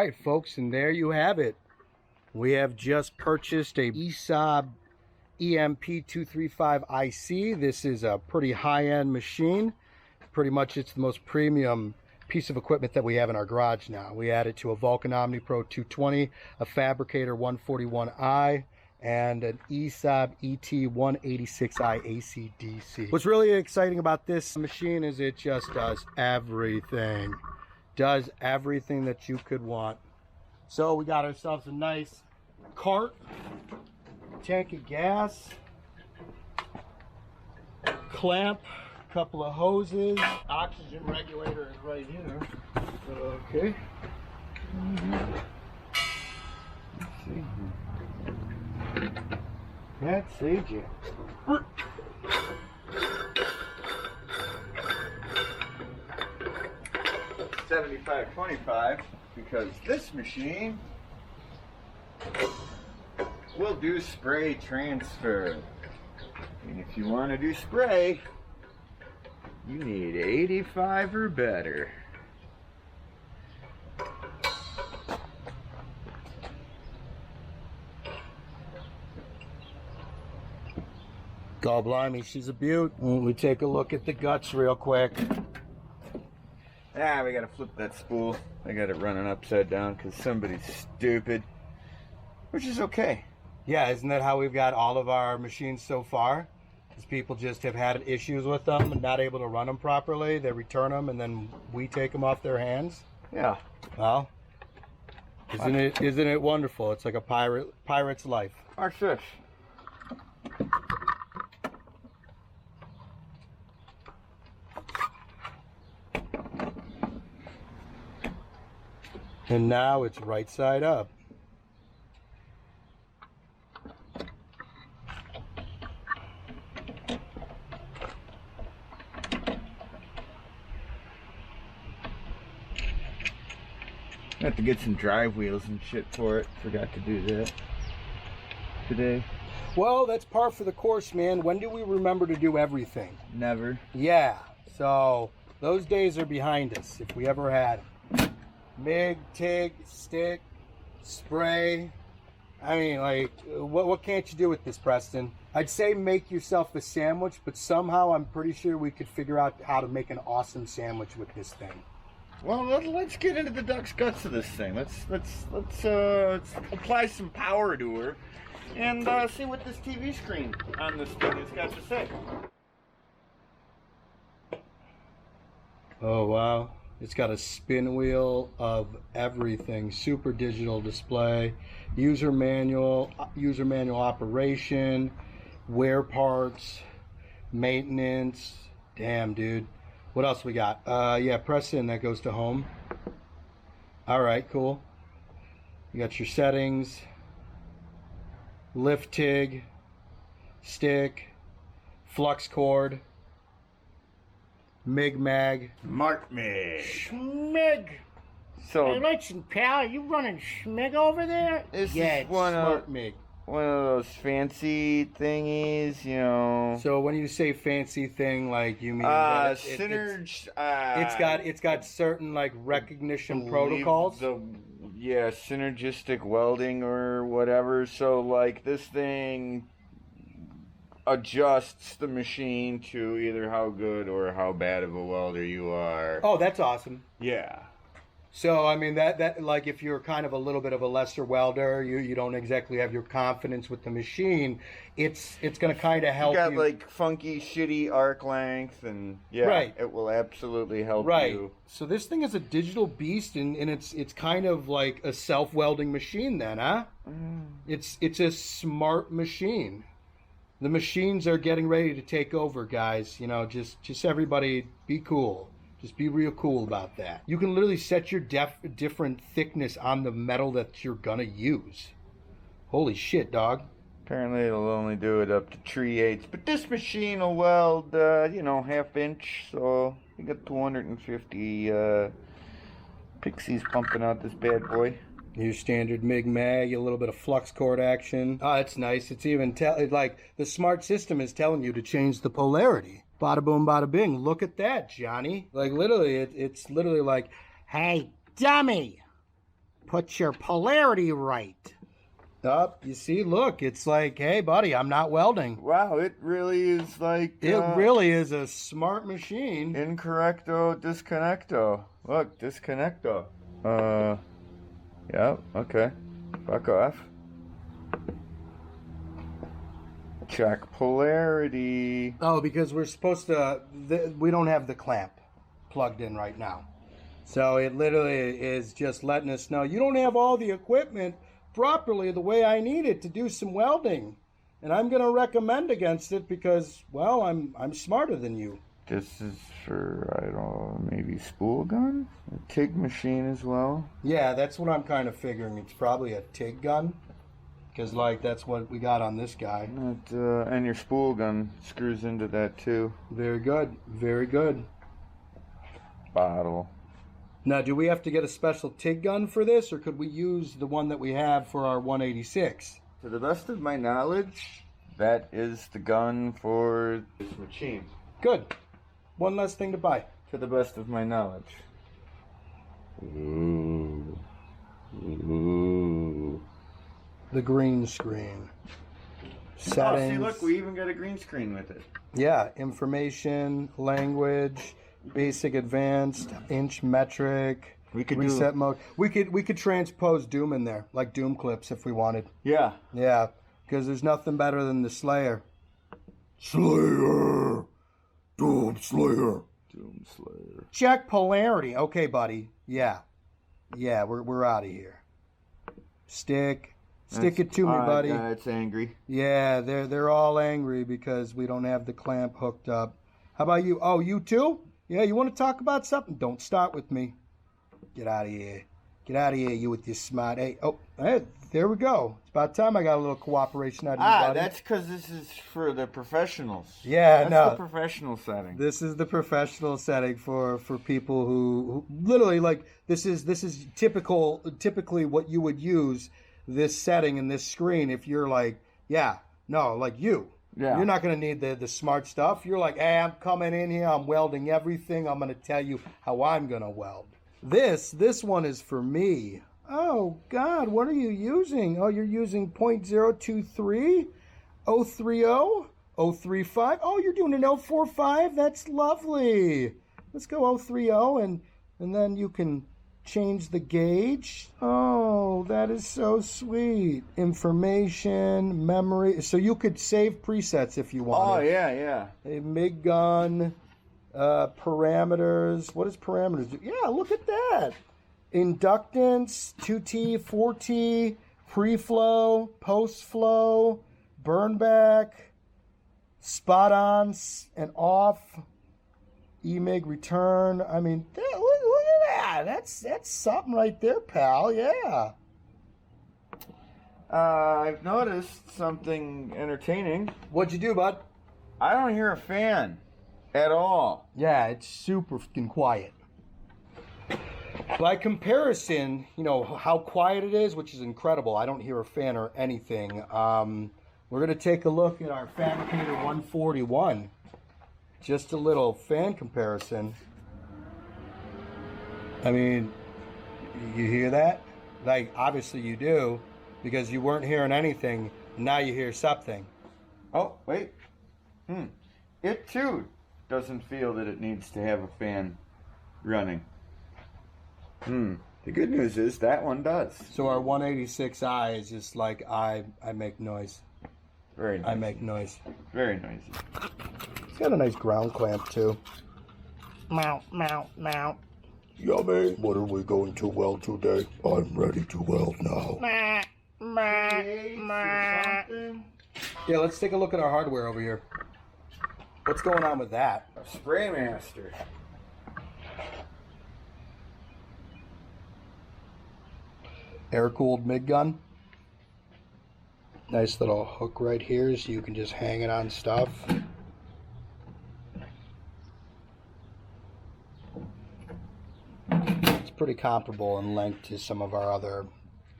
right, folks, and there you have it. We have just purchased a ESAB EMP 235 IC. This is a pretty high-end machine. Pretty much it's the most premium piece of equipment that we have in our garage now. We added to a Vulcan OmniPro 220, a Fabricator 141i, and an ESAB ET 186i AC/DC. What's really exciting about this machine is it just does everything. Does everything that you could want. So we got ourselves a nice cart, tank of gas, clamp, couple of hoses, oxygen regulator is right here. Okay. Let's see. Let's see, Jim. 75-25, because this machine will do spray transfer. And if you want to do spray, you need 85 or better. God blimey, she's a beaut. We take a look at the guts real quick. Ah, we gotta flip that spool. I got it running upside down because somebody's stupid. Which is okay. Yeah, isn't that how we've got all of our machines so far? Is people just have had issues with them and not able to run them properly. They return them and then we take them off their hands. Yeah. Well, isn't it wonderful? It's like a pirate's life. Watch this. And now it's right side up. I have to get some drive wheels and shit for it. Forgot to do that today. Well, that's par for the course, man. When do we remember to do everything? Never. Yeah, so those days are behind us, if we ever had them. MIG, TIG, stick, spray. I mean, like, what can't you do with this, Preston? I'd say make yourself a sandwich, but somehow I'm pretty sure we could figure out how to make an awesome sandwich with this thing. Well, let's get into the duck's guts of this thing. Let's apply some power to her and see what this TV screen on this thing has got to say. Oh wow. It's got a spin wheel of everything, super digital display, user manual operation, wear parts, maintenance. Damn, dude. What else we got? Yeah, press in, that goes to home. All right, cool. You got your settings, lift TIG, stick, flux cord, MIG mag. Mark me. Schmig. So, hey, listen, pal, you running Schmig over there? this Yeah, is one smart MIG. of those fancy thingies, you know. So when you say fancy thing, like you mean Synergy. it's got certain like recognition protocols. Yeah, synergistic welding or whatever. So like this thing adjusts the machine to either how good or how bad of a welder you are. Oh, that's awesome. Yeah. So I mean that like if you're kind of a little bit of a lesser welder, you don't exactly have your confidence with the machine, it's going to kind of help you. You got like funky shitty arc length and yeah, right. It will absolutely help right. you. So this thing is a digital beast and it's kind of like a self-welding machine then, huh? It's a smart machine. The machines are getting ready to take over, guys. You know, just everybody be cool. Just be real cool about that. You can literally set your different thickness on the metal that you're gonna use. Holy shit, dog. Apparently it'll only do it up to 3/8, but this machine will weld, you know, 1/2 inch, so you got 250 pixies pumping out this bad boy. Your standard MIG mag, a little bit of flux cord action. Oh, it's nice. It's even like the smart system is telling you to change the polarity. Bada boom, bada bing. Look at that, Johnny. Like literally, it's literally like, hey, dummy, Put your polarity right. Up, you see, look, it's like, hey, buddy, I'm not welding. Wow, it really is like... It really is a smart machine. Incorrecto, disconnecto. Look, disconnecto. Yeah, okay. Fuck off. Check polarity. Oh, because we're supposed to, we don't have the clamp plugged in right now. So it literally is just letting us know, you don't have all the equipment properly the way I need it to do some welding. And I'm going to recommend against it because, well, I'm smarter than you. This is for, I don't know, maybe spool gun? A TIG machine as well? Yeah, that's what I'm kind of figuring. It's probably a TIG gun. Because, like, that's what we got on this guy. And your spool gun screws into that, too. Very good. Very good. Bottle. Now, do we have to get a special TIG gun for this, or could we use the one that we have for our 186? To the best of my knowledge, that is the gun for this machine. Good. One less thing to buy. To the best of my knowledge. Ooh. Ooh. The green screen. Settings. Oh, see, look, we even got a green screen with it. Yeah, information, language, basic, advanced, inch, metric, We could reset mode. We could transpose Doom in there, like Doom clips if we wanted. Yeah. Yeah, because there's nothing better than the Slayer. Slayer! Doom Slayer! Doom Slayer. Check polarity. Okay, buddy. Yeah. Yeah, we're out of here. Stick it to me, buddy. It's angry. Yeah, they're all angry because we don't have the clamp hooked up. How about you? Oh, you too? Yeah, you want to talk about something? Don't start with me. Get out of here. Get out of here, you with your smart. Hey, there we go. It's about time I got a little cooperation out of you, buddy. That's because this is for the professionals. Yeah, That's the professional setting. This is the professional setting for people who literally, like, this is typically what you would use this setting and this screen if you're like, like you. Yeah. You're not going to need the smart stuff. You're like, hey, I'm coming in here. I'm welding everything. I'm going to tell you how I'm going to weld. This one is for me. Oh, God, what are you using? Oh, you're using 0.023, 030, 035. Oh, you're doing an 045. That's lovely. Let's go 030, and then you can change the gauge. Oh, that is so sweet. Information, memory. So you could save presets if you wanted. Oh, yeah. A MIG gun, parameters. What does parameters do? Yeah, look at that. Inductance, 2T, 4T, pre-flow, post-flow, burn back, spot on and off, EMIG return. I mean, look at that. That's something right there, pal. Yeah. I've noticed something entertaining. What'd you do, bud? I don't hear a fan at all. Yeah, it's super fucking quiet. By comparison, how quiet it is, which is incredible. I don't hear a fan or anything. We're going to take a look at our Fabricator 141. Just a little fan comparison. I mean, you hear that? Like, obviously you do, because you weren't hearing anything. Now you hear something. Oh, wait. It, too, doesn't feel that it needs to have a fan running. The good news is that one does. So our 186i is just like, I make noise. Very noisy. I make noise. Very noisy. It's got a nice ground clamp, too. Meow, meow, meow. Yummy. What are we going to weld today? I'm ready to weld now. Meh, meh, meh. Yeah, let's take a look at our hardware over here. What's going on with that? A Spraymaster. Air-cooled MIG gun. Nice little hook right here so you can just hang it on stuff. It's pretty comparable in length to some of our other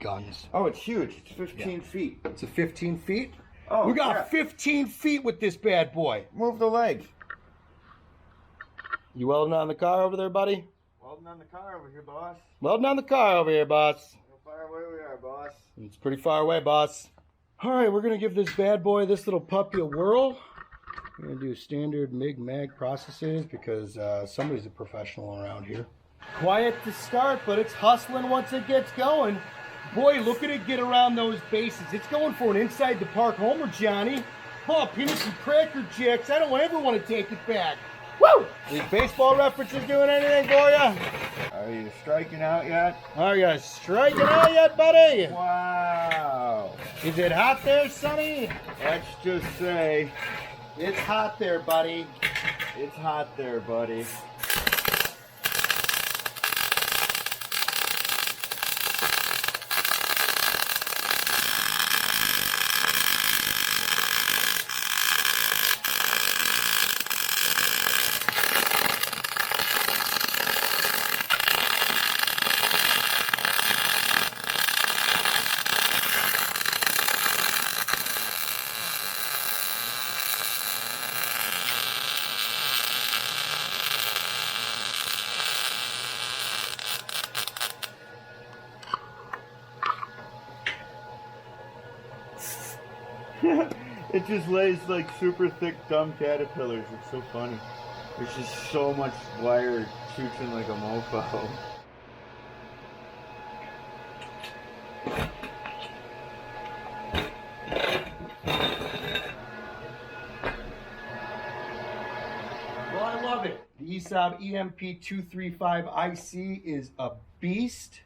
guns. Oh, it's huge. It's 15 feet. It's a 15 feet? Oh, we got yeah. 15 feet with this bad boy. Move the leg. You welding on the car over there, buddy? Welding on the car over here, boss. Welding on the car over here, boss. far away we are, boss. It's pretty far away, boss. All right, we're gonna give this bad boy, this little puppy, a whirl. We're gonna do standard MIG mag processes because somebody's a professional around here. Quiet to start, but it's hustling once it gets going. Boy, look at it get around those bases. It's going for an inside the park homer, Johnny. Oh, peanuts and cracker jacks. I don't ever want to take it back. Woo! These baseball references doing anything for you? Are you striking out yet? Are you striking out yet, buddy? Wow. Is it hot there, Sonny? Let's just say It's hot there, buddy. it's hot there, buddy. It just lays like super thick, dumb caterpillars. It's so funny. There's just so much wire shooting like a mofo. Well, I love it. The ESAB EMP 235 IC is a beast.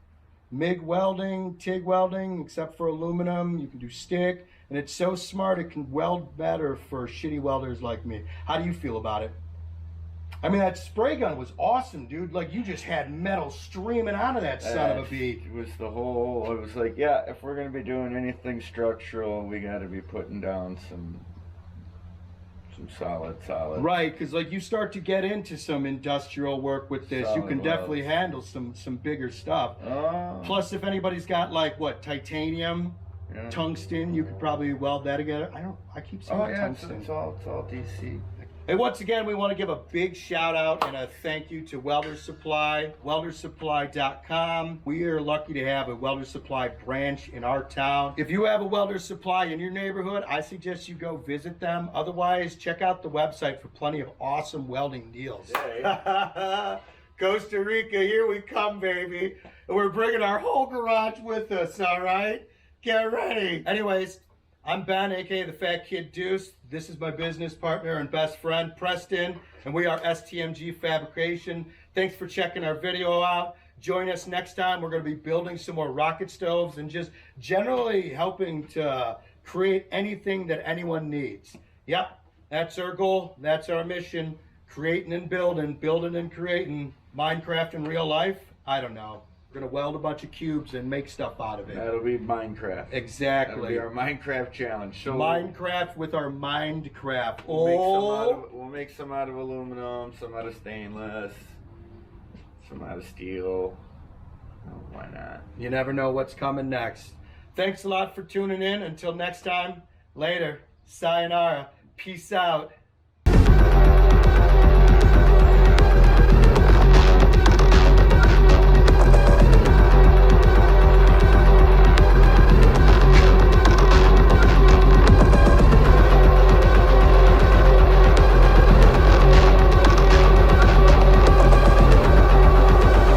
MIG welding, TIG welding, except for aluminum. You can do stick. And it's so smart it can weld better for shitty welders like me. How do you feel about it? I mean, that spray gun was awesome, dude. Like, you just had metal streaming out of that son of a beat. It was the whole, I was like, yeah, if we're going to be doing anything structural, we got to be putting down some solid. Right, because like you start to get into some industrial work with this, you Solid can definitely welds. handle some bigger stuff. Oh, Plus, if anybody's got like what, titanium, yeah. tungsten, you could probably weld that together. I keep saying Oh yeah, it's tungsten. all DC. Hey, once again, we want to give a big shout out and a thank you to Welder Supply, weldersupply.com. We are lucky to have a Welder Supply branch in our town. If you have a Welder Supply in your neighborhood, I suggest you go visit them. Otherwise, check out the website for plenty of awesome welding deals. Costa Rica, here we come, baby. And we're bringing our whole garage with us, all right? Get ready. Anyways, I'm Ben, aka the Fat Kid Deuce. This is my business partner and best friend, Preston, and we are STMG Fabrication. Thanks for checking our video out. Join us next time. We're going to be building some more rocket stoves and just generally helping to create anything that anyone needs. Yep, that's our goal. That's our mission. Creating and building and creating. Minecraft in real life? I don't know. We're going to weld a bunch of cubes and make stuff out of it. That'll be Minecraft. Exactly. That'll be our Minecraft challenge. So Minecraft with our Mindcraft. we'll make some out of aluminum, some out of stainless, some out of steel. Oh, why not? You never know what's coming next. Thanks a lot for tuning in. Until next time, later. Sayonara. Peace out.